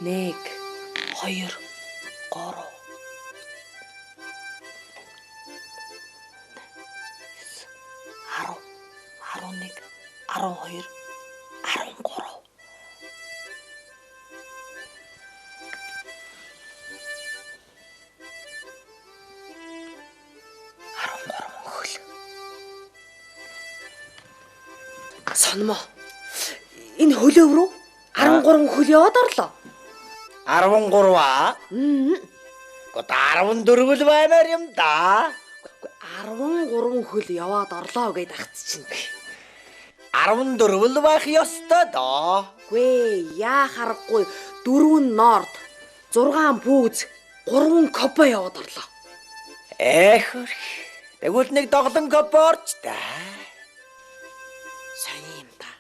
1 2 3 11 12 13 Сонмо. Энэ хөлөө рүү 13 хөл яваад орлоо. 13 аа? Гэхдээ 14 л баймаар юм да. 13 хөл яваад орлоо гэд ахц чинь. 14 л байх ёстой доо. Гүй яа харахгүй 4 норд 6 пүүз 3 копо яваад орлоо. Эхэр. Тэгвэл нэг доглон копорч та. Сайн юм да.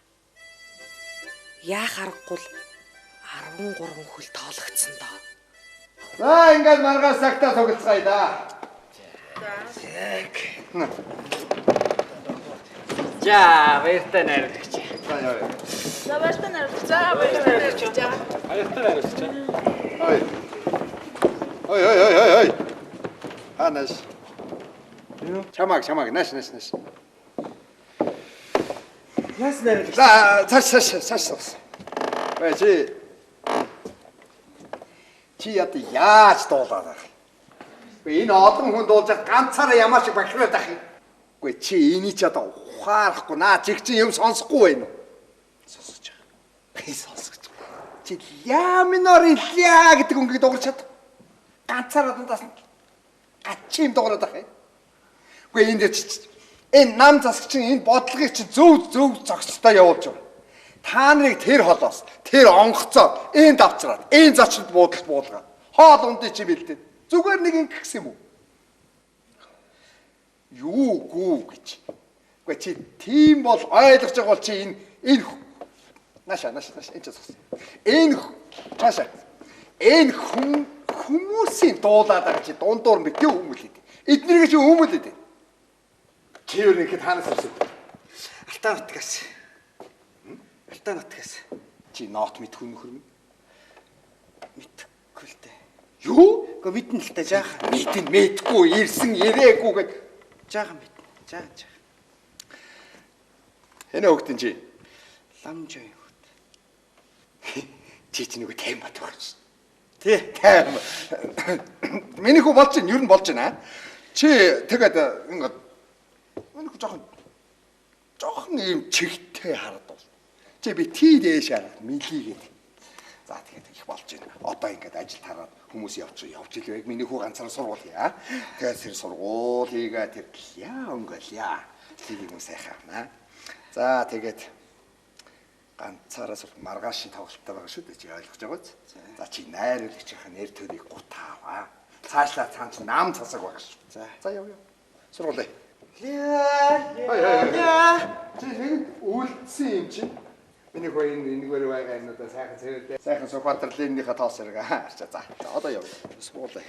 Яа харахгүй 13 хөл тоологдсон доо. За ингээд маргаас цагтаа цуглацгаая да. За, баяртай найрагч. За яа. За баяртай найрагч. За баяртай найрагч. Баяртай найрагч. Ой. Анас. Чамаг нааш. Яс найрагч. За цааш. Бай чи яд яаж дуулаад байх. Энэ олон хүн дуулж ганцаараа ямар шиг бахираад ах юм. Гүй чи энийг ч одоо ухаарахгүй наа чиг чи юм сонсохгүй байна уу? Сонсож байгаа. Би сонсож байгаа. Чи ля минор ля гэдэг үнгийг дуурч чад. Ганцаараа дундаас гачим дуураад ах юм. Гүй энэ энэ нам засагч энэ бодлогыг чи зөв зогсолтой явуулж байна. Та нарыг тэр холоос, тэр онгоцоо, энэ давцраад, энэ зочид буудалгаа. Хоол ундыг чи бэлдээ. Зүгээр нэг ингэх юм уу? Юу гүү гэж. Гэхдээ чи тийм бол ойлгож байгаа бол чи энэ наша энэ ч зогсон. Энэ хүмүүсийн дуулаад байгаа чи дундуур мэдээ хүмүүлээд. Эднэрийг чи хүмүүлээд. Чи юу нэг танаас авсан. Алтан нутгаас. Чи нот мэдгүй нөхөр минь. Мэдгүй л дээ. Юу? Гэхдээ мэдэн л дээ жаахан. Мэдгүй, ирсэн ирээгүй гэж жаахан мэднэ. Жаахан. Энэ хөгтөн чи ламжаа хөгт. Чи нэг тайм бат өгч. Тий, тайм. Миний хүү болж чинь, ер нь болж байна. Чи тэгээд ингээд энэ жоохон ийм чигтэй хараад бол. Чи би тий дээш хараад мэлийгээд. За тэгээд их болж байна. Одоо ингээд ажил тараад хүмүүс явж илвэг. Миний хүү ганцаараа сургуулъя. Тэгээд тэр сургуулийгаа тэр өнгөлья. Тэрийг юм сайхан аа. За тэгээд ганцаараа маргаашийн тоглолттой байгаа шүү дээ. Чи ойлгож байгаа биз? За чи найруулагчийнхаа нэр төрийг гутааваа. Цаашлаа цаан чи нам цасаг байгаа шүү. За яв. Сургуулъя. Чи үлдсэн юм чи. Миний хөө энэгээр байгаа юм да сайхан цэвэрлээ. Сайхан сухбаатарлынхаа тоос хэрэг харчаа. За одоо яв. Сургуулъя.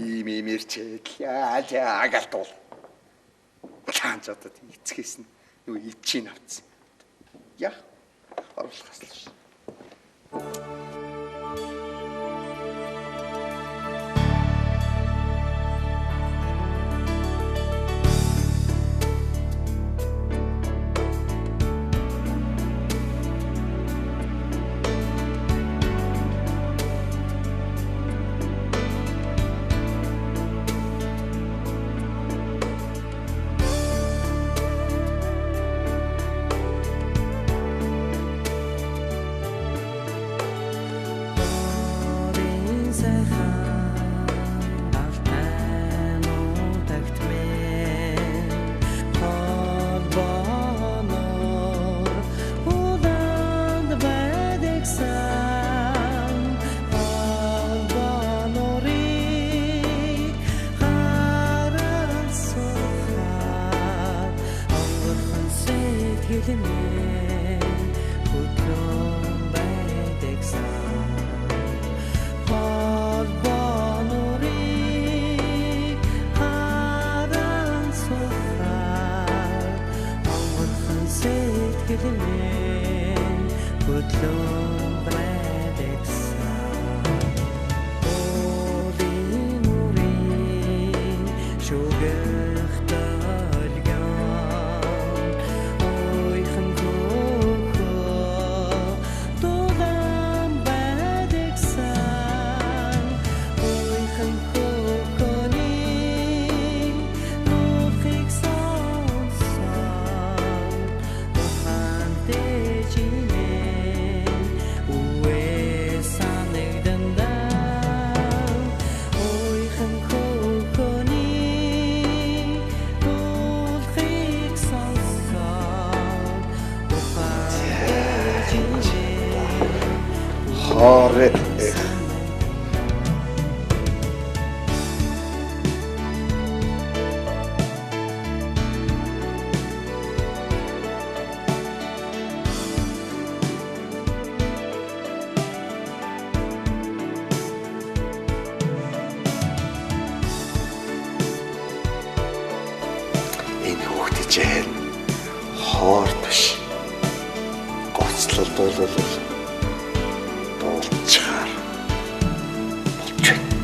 Имэрчээ ягалтуул. Чаанч одоо эцгээс нь юу ичийн авцсан. Яа. Оруулах хаслаа. Хоорой. Энэ хүүхдийн хоор биш. Гоцлол дуулал дуулчаар болж байна.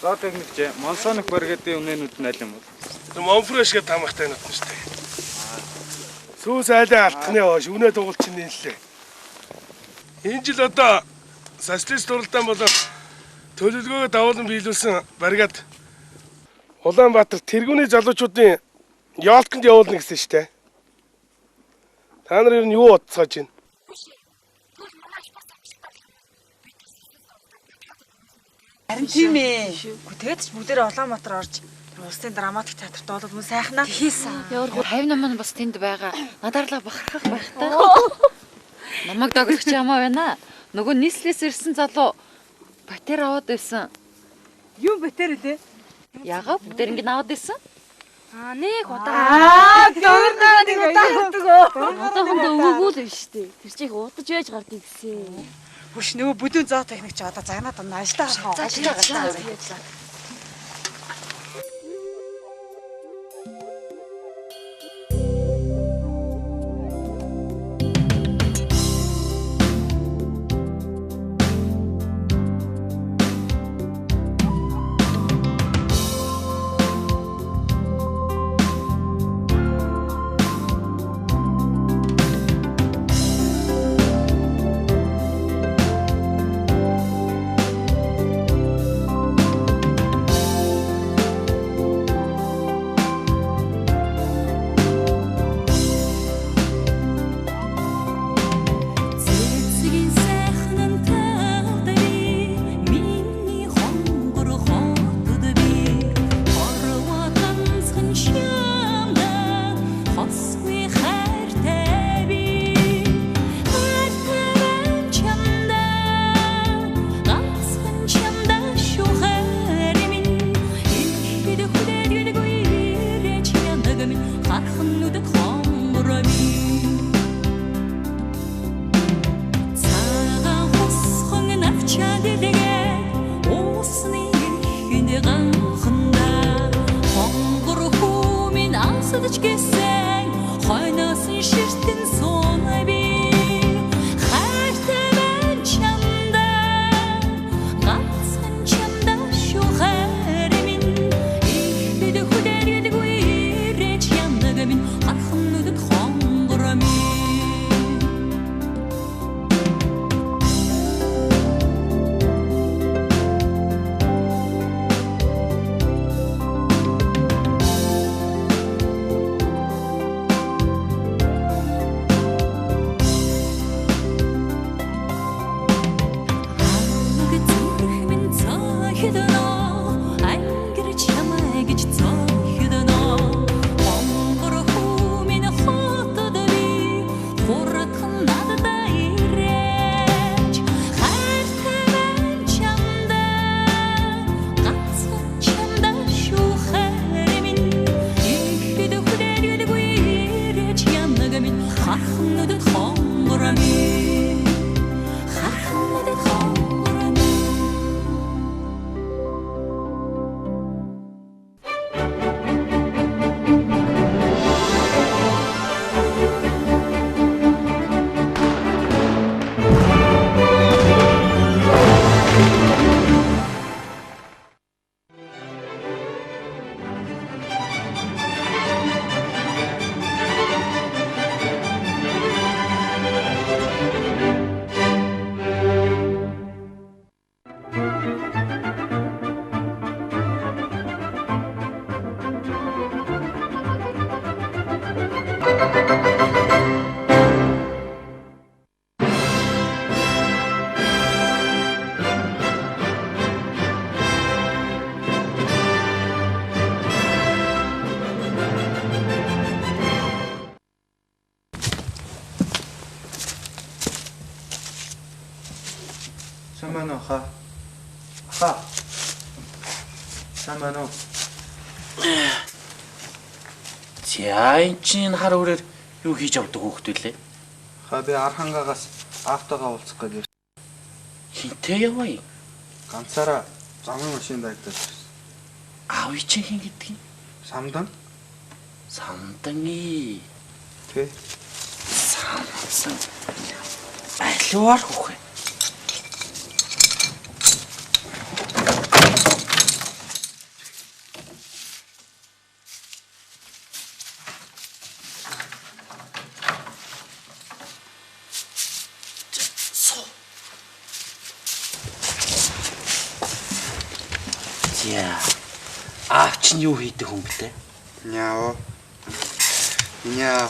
За техникч, Монсоник баригдын үнэнүүд нь аль юм бол? Монфреш гэдэг тамагтай нот нь шүү дээ. Сүүс айлаа алтхны хоош үнэ дугуулчин нэлээ. Энэ жил одоо социалист уралдаан болоод төлөвлөгөөгөө давуулан биелүүлсэн баригад Улаанбаатар тэргүүний залуучуудын яалтканд явуулна гэсэн шүү дээ. Та нар ер нь юу бодцоож байна? Харин тийм ээ. Тэгээд ч бүгдээрээ Улаанбаатар орж улсын драматик театрт болоод мөн сайхнаа. Хийсэн. Яваргүй 50 нам бас тэнд байгаа. Надарлаа бахархах байх та. Намайг догдох ч ямаа байна. Нөгөө нийслээс ирсэн залуу батер аваад байсан. Юу бэтэр үлээ? Ягаа бүгдээр ингэ аваад байсан? Нэг удаа. Дөрнөө нэг удаа хатгоо. Одоохондоо өгөөгүй л биш үү? Тэр чих удаж байж гардыг гэсэн. Бүш нөгөө бүдүүн зоо техник ч одоо загнаад байна. Ажлаа гаргаа. Самано ха. Ха. Самано. За энэ чинь хар хүрээр юу хийж авдаг хөөхт үлээ? Ха би Архангаагаас автогаа уулзах гэж. Хинтээ яваа юм. Ганцаараа замын машин дайдаж байсан. Аав чинь хин гэдэг юм? Самдан. Самданы. Тэ. Самсан. Алууар хөөх. суу. За. Аавч нь юу хийдэг хүн блэ? Няо. Няо.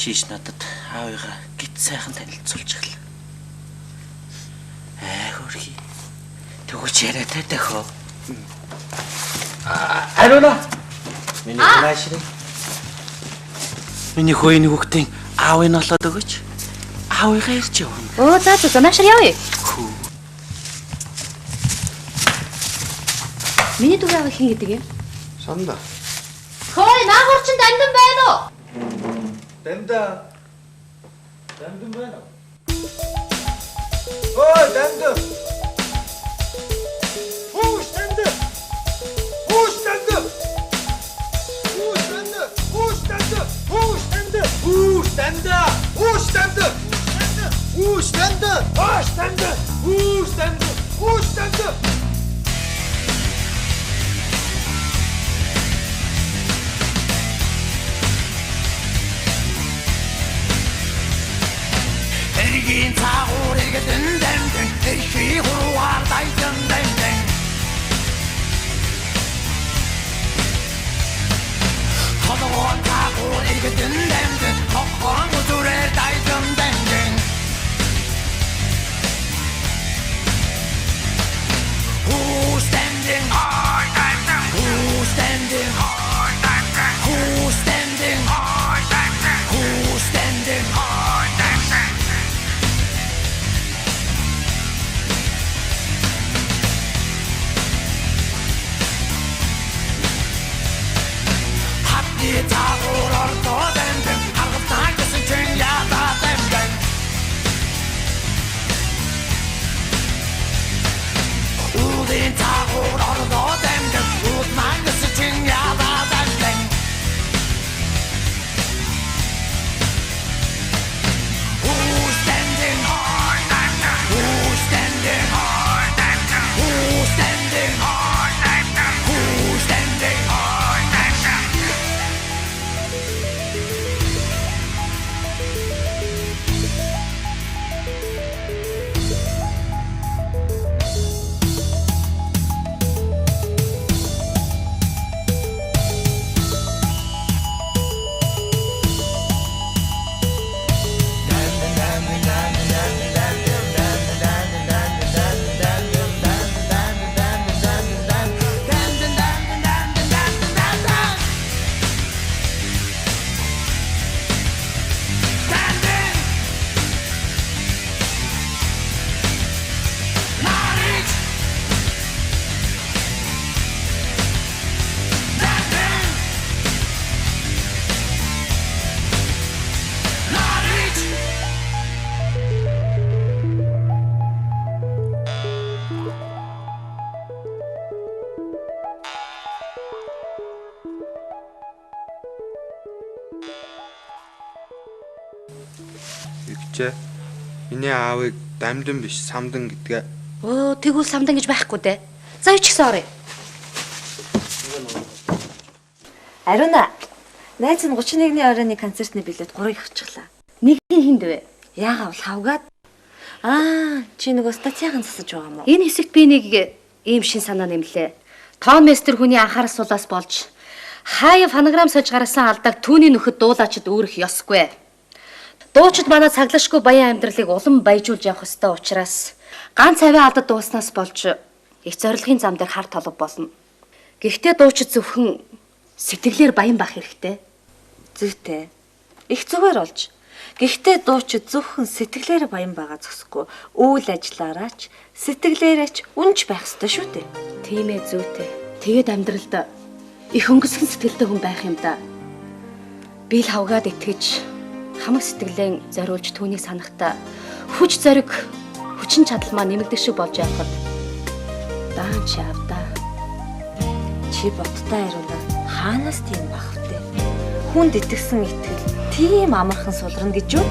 Чиш надад аавыгаа гит сайхан танилцуулж иглээ. Хөрхи. Тэгвэл яриатай дөхөө. Аруна. Миний наашрын. Миний хөөний хүүхдийн аавыг олоод өгөөч. Аавыгаа ирж явна. Оо за наашир явъя. Миний дүү аав хин гэдэг юм? Санда. Хөөе наагур чин дандан байна уу? Данда. Дандун байна уу? Ой, данда. Хөөш данда. Хөөш данда. Хөөш данда. Хөөш данда. Хөөш данда. Хөөш данда. Хөөш данда. Хөөш данда. Хөөш данда. Хөөш данда. Хөөш данда. Эргийн цаагуур болжээ. Миний аавыг дамдан биш самдан гэдгээ. Оо, тэгвэл самдан гэж байхгүй дээ. За ич гэсэн орё. Ариуна. Найз нь 31-ний оройн концертны билет 3-ыг авчихлаа. Нэг нь хинд вэ? Яагав хавгаад. Чи нөгөө статьяахан засаж байгаа юм уу? Энэ хэсэгт би нэг ийм шин санаа нэмлээ. Том мастер хүний анхаарал суулаас болж хаяа фонограм сольж гаргасан алдааг түүний нөхөд дуулаачид өөрөх ёсгүй. Дуучид манай цаглашгүй баян амьдралыг улам баяжуулж явах ёстой учраас ганц авиа алдад дууснаас болж их зорилгын зам дээр хар толгой болно. Гэхдээ дуучид зөвхөн сэтгэлээр баян бах хэрэгтэй. Зүйтэй. Их зүгээр болж. Гэхдээ дуучид зөвхөн сэтгэлээр баян байгаа зөксөхгүй. Үйл ажиллаараач, сэтгэлээрээч үнж байх ёстой шүү дээ. Тийм ээ зүйтэй. Тэгээд амьдралд их өнгөсгөн сэтгэлтэй хүн байх юм да. Би л хавгаад итгэж хамаг сэтгэлэн зориулж түүнийг санахтаа хүч зориг, хүчин чадал маа нэмэгдэх шиг болж явхад даан чи авдаа. Чи бодтой Ариуна. Хаанаас тийм бах вэ? Хүнд итгэсэн итгэл тийм амархан сулрна гэж юу?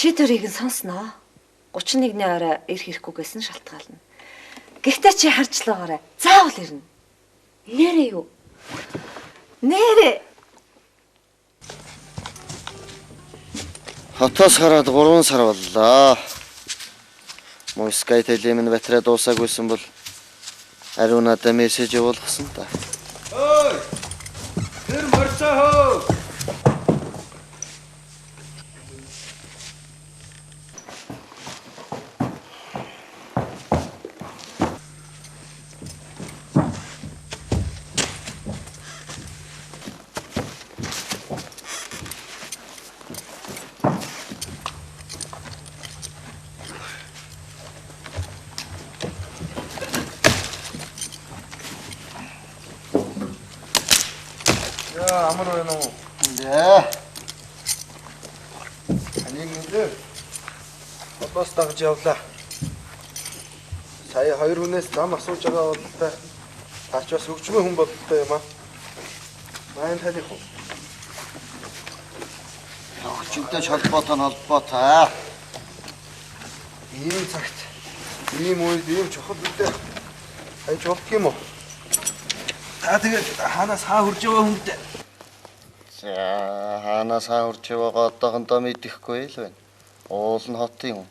Шийдвэрийг нь сонсноо. 31-ний орой ирэх хэрэггүйгээс нь шалтгаална. Гэхдээ чи харж л байгаарай. Заавал ирнэ. Нэрээ юу? Нэрээ. Хотоос хараад 3 сар боллоо. Москай телемэн батарей дуусаагүйсэн бол Ариунада мессеж явуулсан та. Ой! Тэр морцоо. амар байна уу? Нэ. Анийг нэ. Одоос дагж явлаа. Сая хоёр хүнээс зам асууж байгаа бол таач бас хөгжмөө хүн болтой юм аа. Маань таних уу? Хөгжмөнтэй холбоотой. Ийм цагт ийм үед ийм чухал үедээ хайж болдг юм уу? Та тэгээд хаанаас хаа хурж байгаа хүнтэй? За хаанаас хаа хурж байгаагаа одоохондоо мэдэхгүй л байна. Уул нь хотын хүн.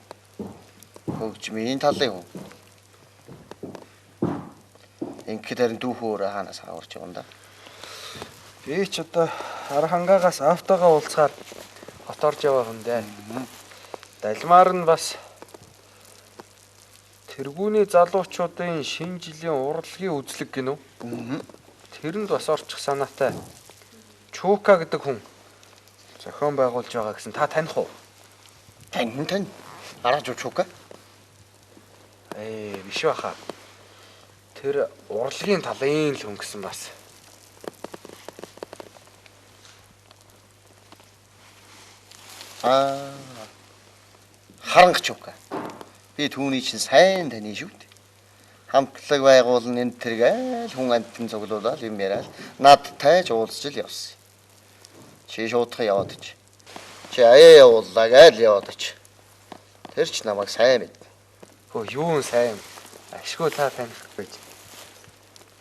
Хөгжмийн талын хүн. Ингээд харин дүүхөөр хаанаас хаа хурж байгаа юм да? Би ч одоо Архангаагаас автогаа уулзахаар хот орж яваа хүн дээ. Далмаар нь бас тэргүүний залуучуудын шинэ жилийн урлагийн үзлэг гинөө. Тэрэнд бас орчих санаатай. Чуука гэдэг хүн зохион байгуулж байгаа гэсэн та таних уу? Тань. Араач Чуука? Биш баха. Тэр урлагийн талын л хүн гэсэн бас. Харангач Чуука. Би түүний чинь сайн таны шүү дээ. Хамтлаг байгуулна энэ тэргээл хүн амтэн цуглуулаад юм яриад надтай ч уулзч л явсан. Чи шуудхан яваад ч. Чи аяа явууллаа гээл яваад ч. Тэр ч намайг сайн мэд. Хөө юу сайн. Ашгүй та таних байж.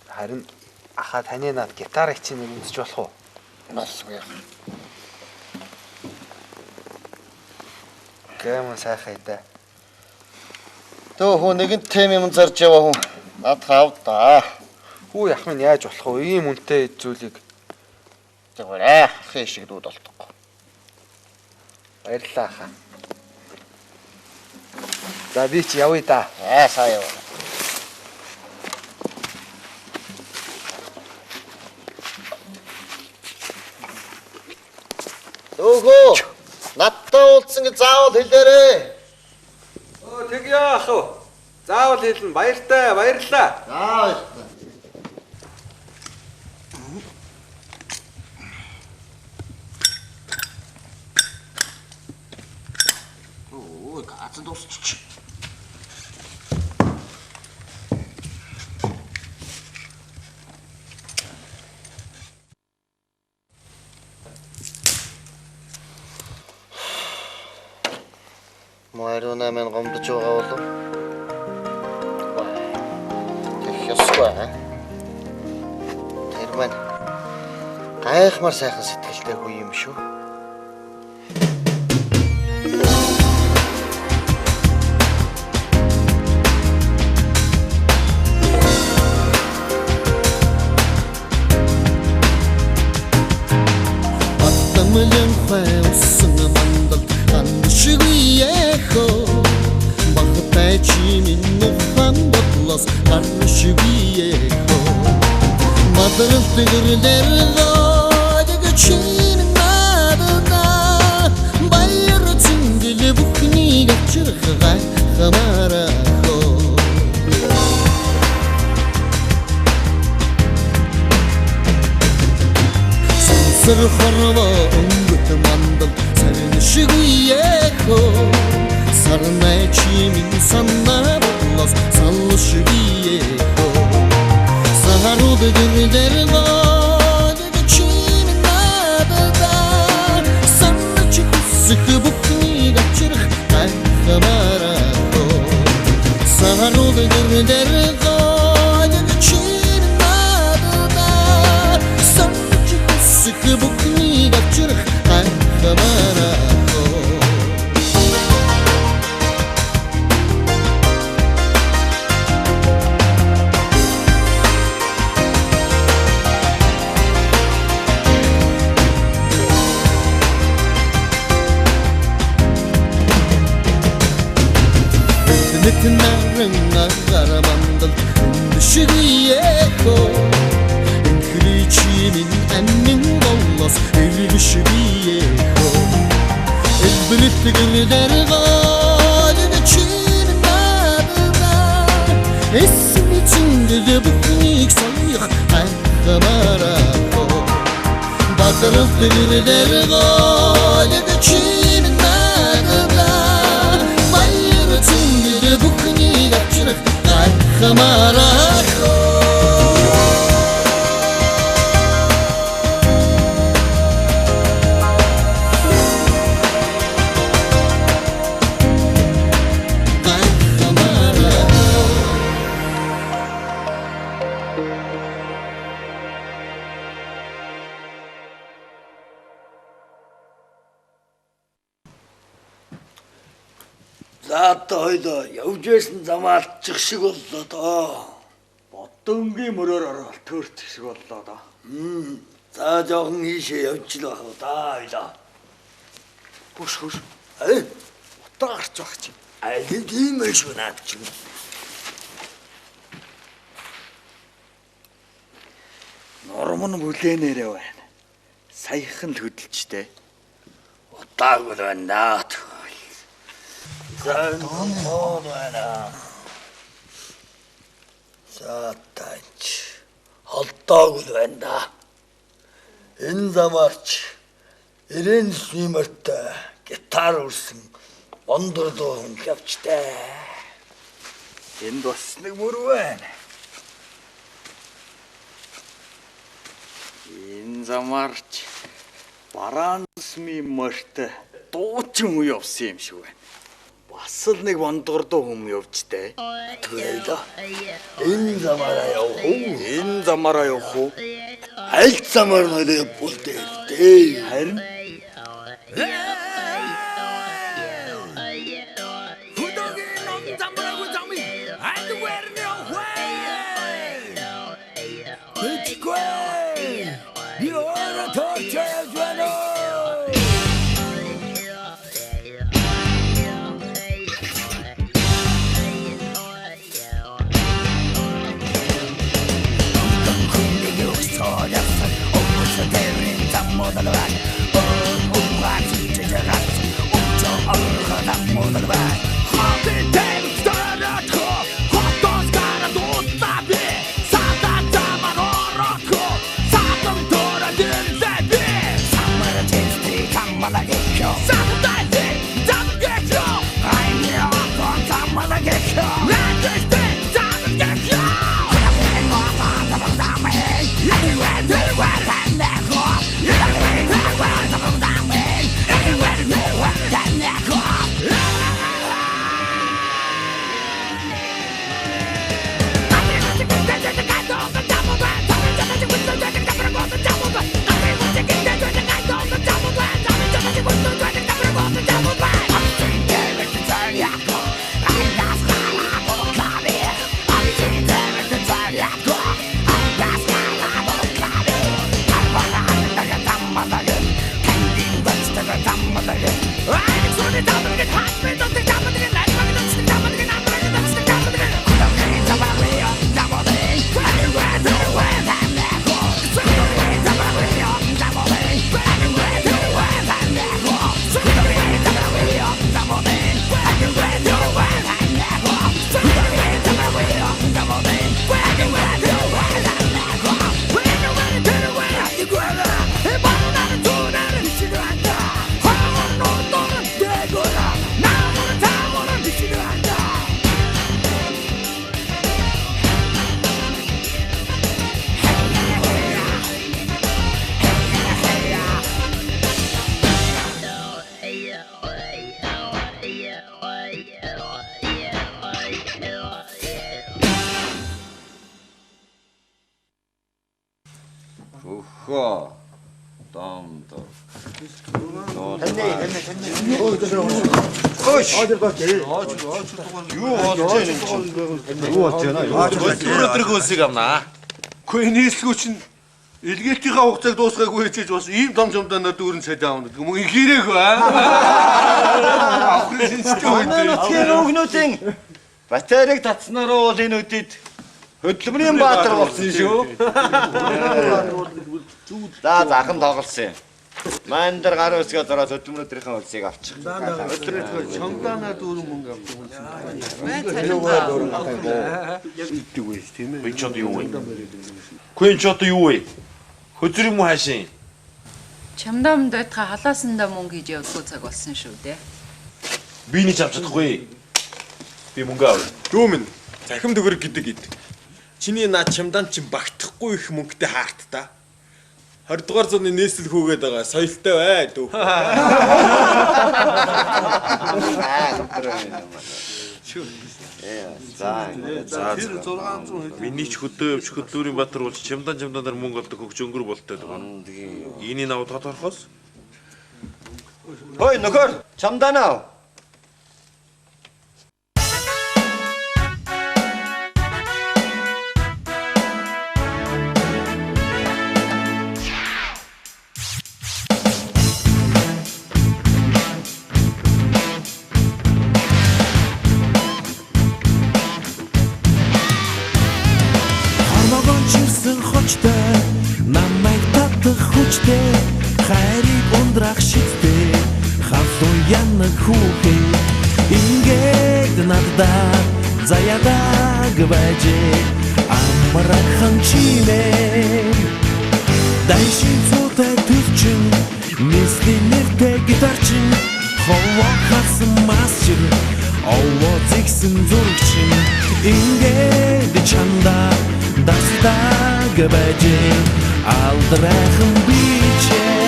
Харин аха таны над гитарыг чинь нэг үзэж болох уу? Болсгүй. Гэмэн сайхан идэ. Төө хөө нэгэн тем юм зарж яваа хүн над хав да. Хүү яах минь яаж болох вэ? Ийм үнэтэй зүйлийг тэгвэрээ хээ шиг дүүд болтохгүй. Баярлалаа хаа. За би ч явъя да. Сайн яв. Өөгөө надтай уулзсан гэж заавал хэлээрэй. Тэгье ах уу. Заавал хэлнэ. Баярлалаа. Баярлалаа. Оо, гац дуусчих. Мойрона мен гомдож байгаа болов. Тэхсгүй. Тэр маань гайхмар сайхан сэтгэлтэй хүү юм шүү. Атамлэн хайсан мандал аншигүйэхо багтай чимин нухан бодлос аншигүйэхо мадрал тэгрлэр гад чин надна баяр цингэл бүхний гачрхгай хамарахо сэр хорво өнгөт мандал сарин шигүйэхо сарнай чимин санна бодлос саллу шигүйэхо сахаруд гүрдэр гад чимин надда санна чиксэх бүхний гачрх гай хамарахо сахаруд гүрдэр гад чимин надда санна чиксэх бүхний гачрх гай хамарахо Nitnarın ağaramandal Şigiyeko Enkriçimin emmin olmaz Evli şigiyeko Elbirip tigirler gâlide çinin adına İsmi içinde de buknik sayık Ayhamarako Сарав дэрдэр голыг чинь нагла Баяр цэнгэр бүхний авчрах гайхамарах За одоо явж байсан замаа алчих шиг боллоо доо. Бодонгийн мөрөөр ороод төрчих шиг боллоо доо. За жоохон ийшээ явж л байх уу да ойлоо. Хөш. Утаа гарч байх чинь. Алин тийм ээ шүү наад чинь. Нормон бүлээнээрээ байна. Саяхан л хөдөлчтэй. Утаагүй байна наа. Заанаана. Сатач. Холдоогүй байна да. Энэ замаарч Ирэн Симэртэй гитар үрсэн ондор дуу хүн явчтай. Энд бас нэг мөр байна. Энэ замаарч Барансми мөртэй дуучин уу явсан юм шиг байна. Бас л нэг бондгордоо хүм явжтэй. Түгэлээ. Энэ замаараа явах уу? Энэ замаараа явах уу? Аль замаар нөлөө бүлдээ. Харин Нийслэгч нь илгээлтийнхаа хугацааг дуусгаагүй хийж бас ийм том жомдоноо дүүрэн цайд аавна гэдэг юм. Ихээрэх аа. Тэр өгнүүдийн батарейг татснараа бол энэ үдэд хөдөлмөрийн баатар болсон шүү. За захан тоглосон юм. Маань дээр гар үсгээд ороод хөдөлмөрийнхээ үлсийг авчих. Өдрөөр чамдаанаа дүүрэн мөнгө авдаг болсон. Иддэг байж тийм ээ. Энд ч одоо юу вэ? Хүн ч одоо юу вэ? Хөзөр юм уу хаашийн? Чамдаа байтга халаасандаа мөнгө хийж явдггүй цаг болсон шүү дээ. Би нэг авч чадахгүй. Би мөнгө авъя. Дүү минь захим төгрөг гэдэг ид. Чиний наад чамдаан чин багтахгүй их мөнгөтэй хаарт та. 20 дугаар зууны нийслэл хүүгээд байгаа. Соёлтой бай дүү. Миний ч хөдөө явж хөдлүүрийн Баатар болж чамдаанаар мөнгө олдог хөгж өнгөр болтой байгаа. Энийг аваад тодорхойлохоос. Хөөе нөхөр, чамдаанаа. Намайг татах хүчтэй хайрыг ундрах шигтэй хавлуу янаг хүүхэй ингээд надад заяадаг байжээ амархан чимээ дайшин цутай төвчин нийслэлийн нэртэй гитарчин ховоо хасан масчин овоо зэгсэн зурагчин ингээд чанда дасдаг байжээ алдрайхан бичээ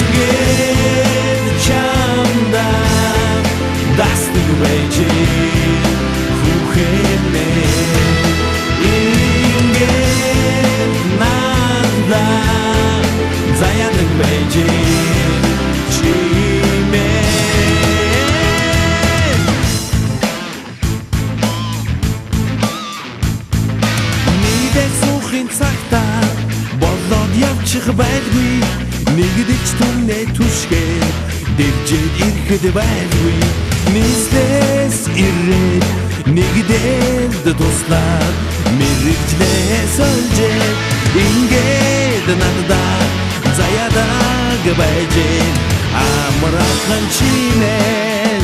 ингээд чамда дасдаг байжээ заяадаг байжээ чимээ нийтэд суухын цагтаа болоод явчих байлгүй нэгдэж түнээ түшгээ дэвжээд ирэхэд байлгүй нийслээс ирээд нэгдээд туслаад мэрэгчлээ сольжээ ингээд надад заяадаг байжээ амархан чимээ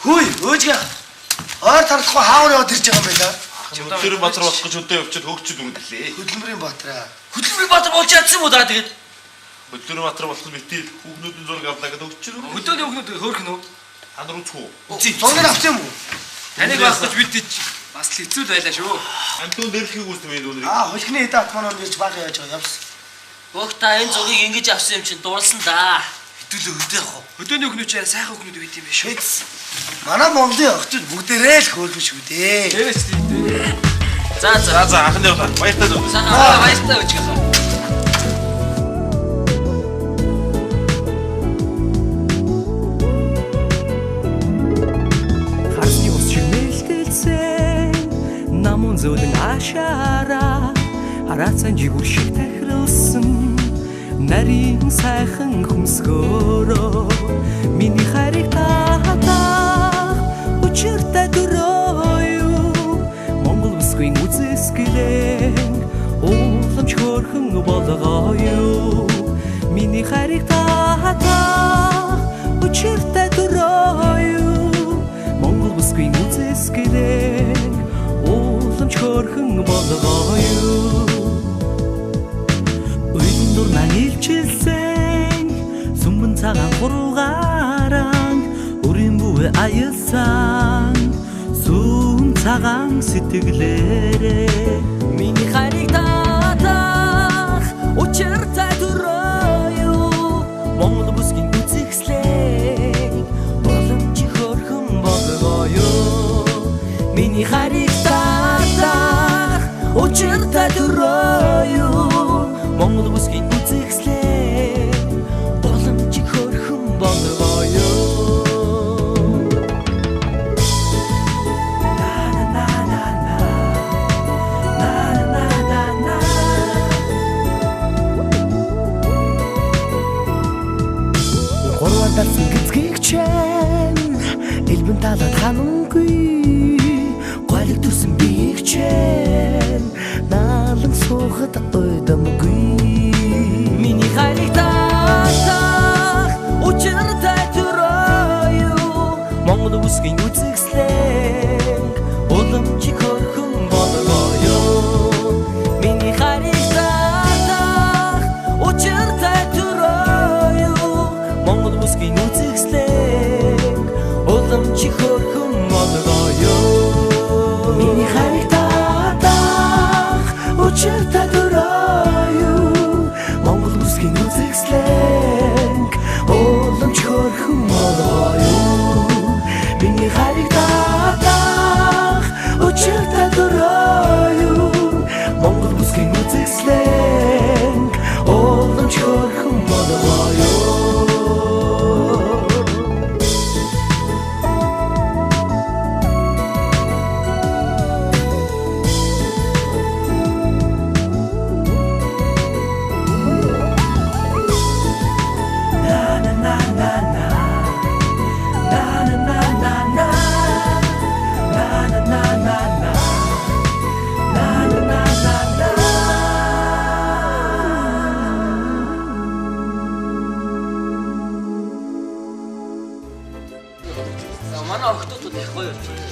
Хөөе, өөжгөө. Оор тарахгүй хаавар яваад ирж байгаа юм байна. Хөдлөрийн Баатар болох гэж өдөө явчихад хөгчөд үнгэлээ. Хөдлөмрийн Баатараа. Хөдлөмрийн Баатар болж чадсан юм уу даа тэгээд? Хөдлөрийн Баатар болох мэтэл хүүхнүүдийн зураг авлаа гэдэг өгчрөө. Хөдөөний хүүхнүүд хөөрхөн үү? Ханар үцхүү. Зургийг авсан юм уу? Таныг багтаж бид бас л хэцүү байлаа шүү. Антон дэрлэхийг үзсэн юм дүүнэр. Хөлхний эдэ атманаар нэрч бага яаж байгаа явсан. Бог та энэ зургийг ингэж авсан юм чинь дурлсан да. Хөдөлөө хөдөө явах уу? Хөдөөний хүүхнүүд чинь сайхан хүүхнүүд байт юм биш үү? Манай Монголын охтууд бүгдээрээ л хөөрхөн шүү дээ. Тэрэж тийм. За анхны удаа баяртай зү. Баяртай өчгөө. Харсны ус чимэлтэлсэн намун зөөлөн ашаараа хараацан жигүр шиг тахирлсан нарийн сайхан хүмсгөөрөө миний хайрыг татах учиртай дөрөө Монгол бүсгүй үзэсгэлэн ууламж хөрхөн болгоё миний хайрыг татах учиртай дөрөө Монгол бүсгүй үзэсгэлэн ууламж хөрхөн болгоё Нурнан илчилсэн сүмбэн цагаан хуруугаран өрийн бүвэ аясан сүм цагаан сэтгэлээрээ миний хайрыг татах учиртай дөрөө Монгол бүсгийн үзэсгэлэн боломж хөрхөн болгоё миний хайрыг татах учиртай дөрөө Монгол бүсгийн үзэсгэлэн боломж хөрхөн болгоё талаад ханангүй голиг төрсөн биегчэн наалан суухад ойдомгүй миний хайрыг таах учиртай төрөө Монгол үсгийн үзэгслэн уламжийг хөрхөн болгоё миний хайрыг таах учиртай төрөө Монгол үсгийн үзэгслэн уламжийг хөрхөн болгоё миний хайрыг таах учиртай төрөө Монгол үсгийн үзэгслэн уламж хөрхөн болгоё миний хайрыг таах учиртай төрөө Монгол үсгийн үзэгслэн уламж хөрхөн болгоё Манай охтууд их гоё болж байна.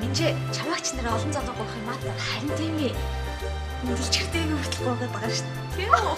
Минжээ чамаач нэр олон залуу гоох юм аа. Харин тийм ээ. Мөрөлчгтэйг хүртэл гоогаад байгаа шүү дээ. Тийм үү?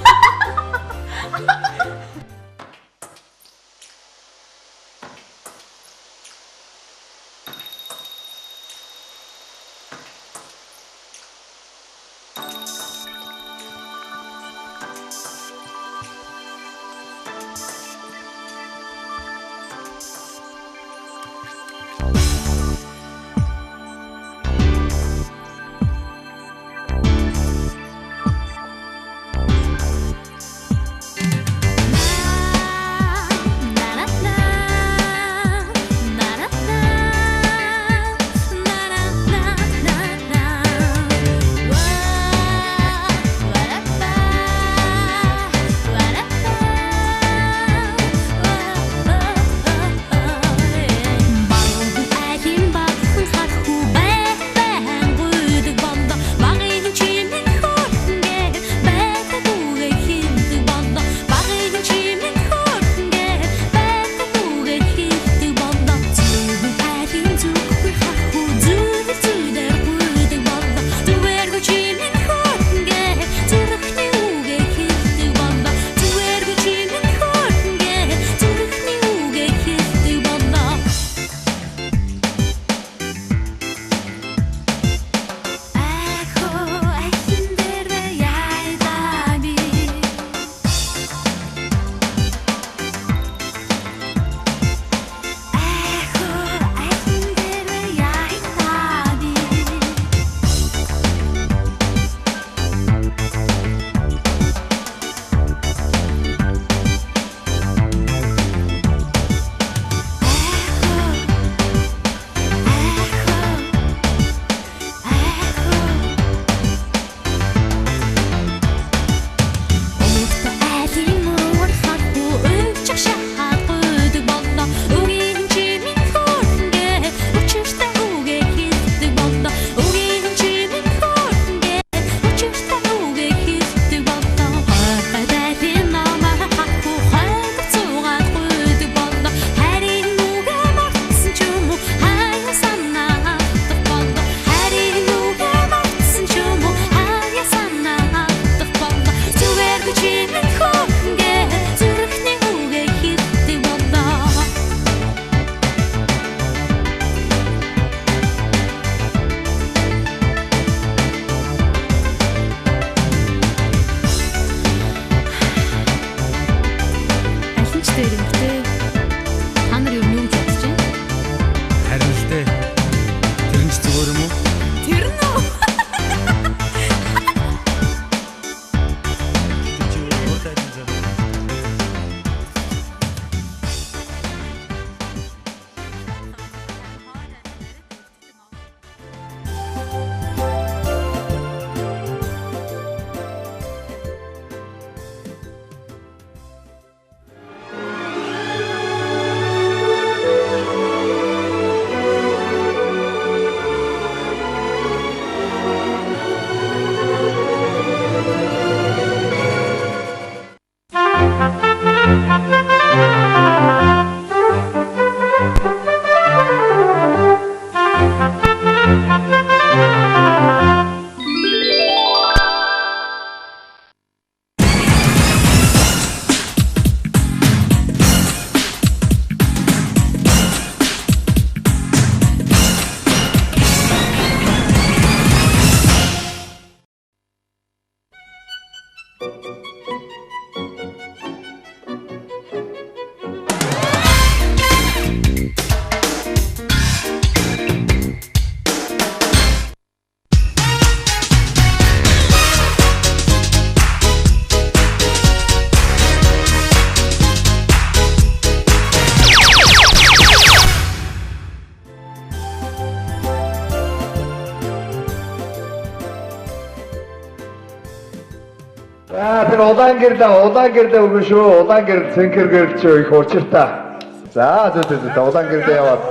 За тэр удаан гэрлээ өгөн шүү. Удаан гэрэл цэнхэр гэрэлч их учиртай. За зү удаан гэрлээ яваад.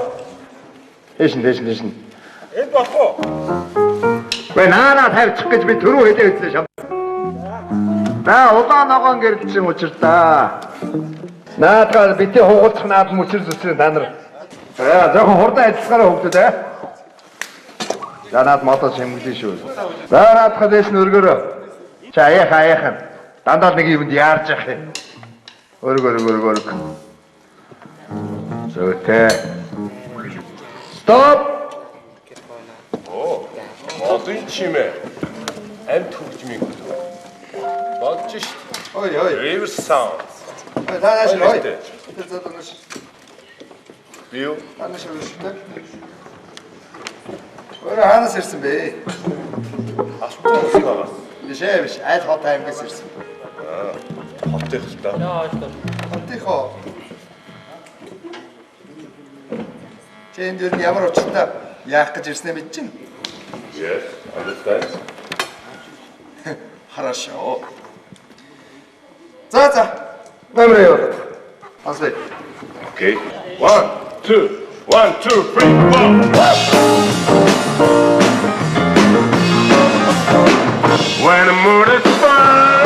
Дэшин. Энд болох уу? Гэ наа тавьчих гэж би түрүү хэлээ үзсэн шам. За удаан ногоон гэрэл чинь учиртай. Наадгаар бити хугацах наад мөчр зүсрэн та нар. За жоохон хурдан ажиллахаараа хөвгдөд ээ. За наад мотор шимгэлээ шүү. За наадхаа дэш нь өргөрөө. Чи аяахан. Дандаа нэг юмд яарч явах юм. Өргөр. Зөтэй. Стоп. Модын чимээ. Амт хөгжмийг бодож шít. Ой. Reverse sound. Тааш ой. Бию. Тааш шít. Өөр хаанаас ирсэн бэ? Алтан ус байгаа. Биш. Айл хот аймгаас ирсэн. Хотын хөлтөө. Хотынхоо. Тэнд юу ямар учиртай яах гэж ирсэн юм бэ чинь? Yes, understand. Хорошо. За. Номер яваад. Асвэ. Okay. 1, 2, 3, 4. When the mood is fine,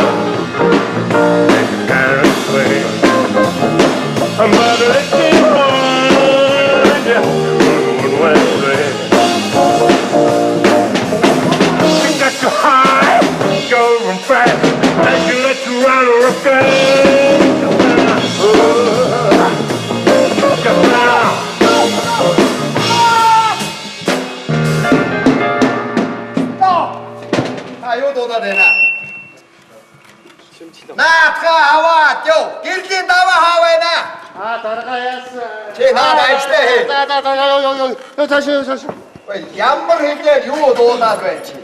it's kind of sweet. I'm about to let you on, yeah, one way. You got to high, go and fast, I can let you run or Юу дуудаад байна? Наатха аваад ёо. Гэрлийн даваа хаа байна? Дарга яасан. Чи наад ажиллаа хээ. За тааш. Ой, ямар хэлээр юу дуудаад байна чи?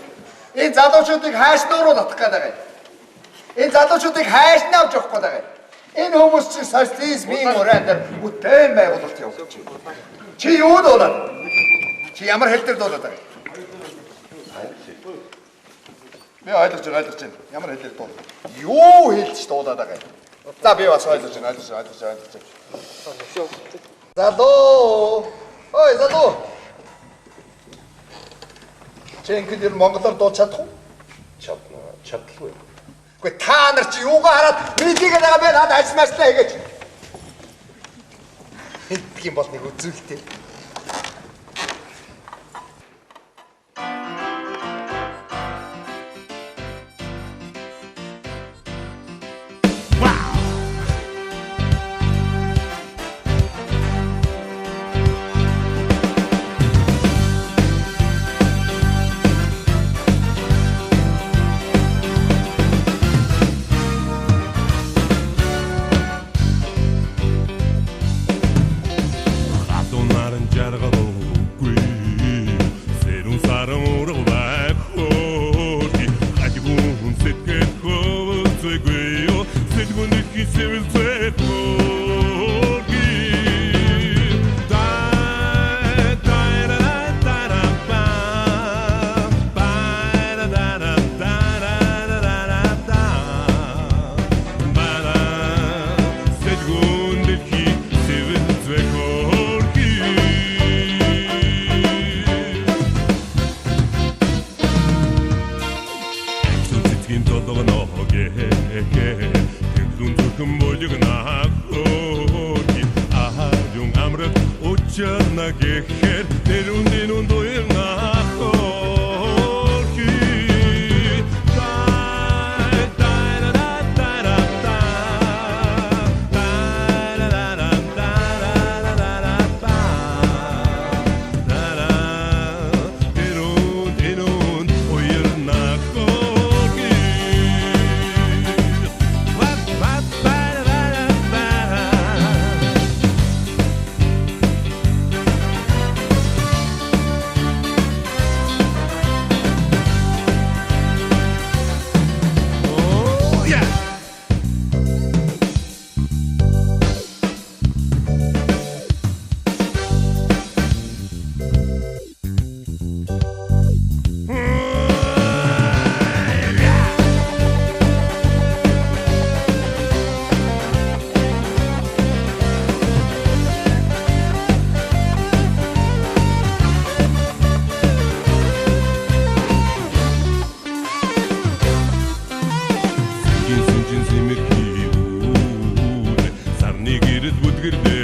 Энэ залуучуудыг хайснаа руу татах гээд байгаа юм. Энэ залуучуудыг хайснаа авч явах гээд байгаа юм. Энэ хүмүүс чи социализмын уран дээр бүтээн байгуулалт явуулж байна. Чи юу дуудаад? Чи ямар хэлээр дуудаад байгаа юм? Би ойлгож байна. Ямар хэлээр дуудаад? Юу хэлж дуудаад байгаа юм? За би бас ойлгож байна. Залуу. Ой, залуу. Чи ингэж монголоор дууд чадах уу? Чадлгүй. Гэхдээ та нар чи юугаа хараад мэдийгээ байгаа бэ? Надад ажилламааслаа гэж. Хэдх юм бол нэг үзүүлэлтэй. Чин сэмэр хийвүүд сарны гэрэл бүдгэрдэ